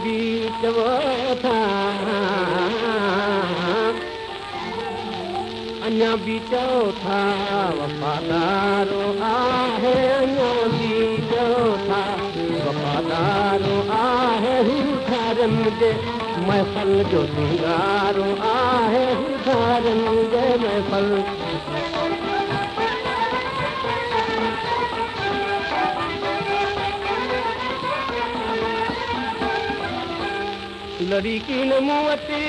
भी चवो था अञा भी चओ था वफ़ादारो आहे अञा भी चओ था वफ़ादारो आहे धारनि जे महफ़ल जो सिंगारो आहे धारनि जे महफ़ल लड़ी की न मूं वटि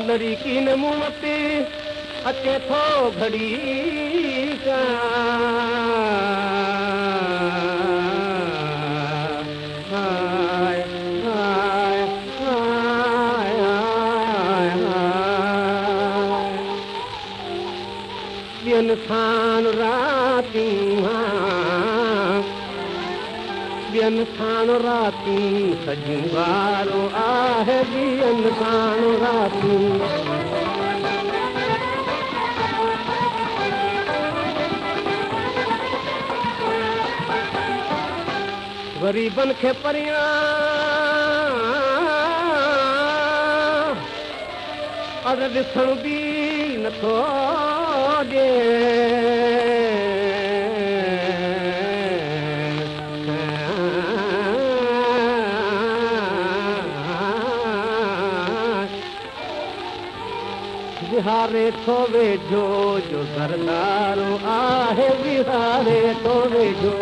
लड़ी की न मूं वटि अचे थो घड़ी का हाय हाय हाय हाय ॿियनि साण राती ॿियनि साण राती सॼियूं वारो आहे ॿियनि साण राती ग़रीबनि खे परियां अर ॾिसण बि नथो ॾे विहारे थो वेझो जो सरदारो आहे विहारे थो वेझो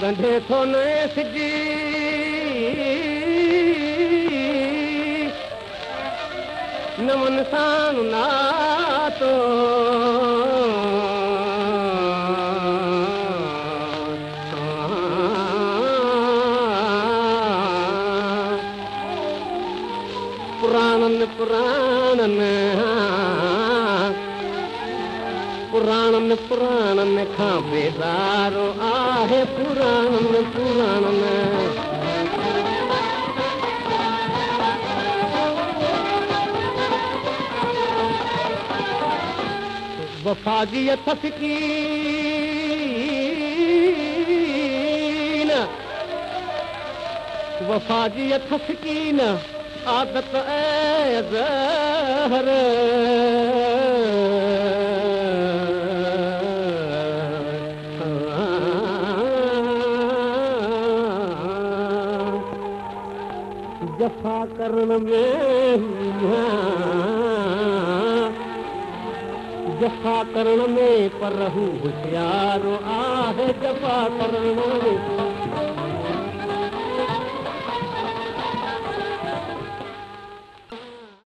गंढे थो नेस जी नमन सां नातो पुराणनि पुराणनि पुराणनि पुराणनि खां बेज़ारो आहे पुराणनि पुराणनि वफ़ा जी अथसकीन वफ़ा जी अथसकीन आदत ऐं ज़हर जफ़ा करण में जफ़ा करण में पर हू होशियारो आहे जफ़ा करण में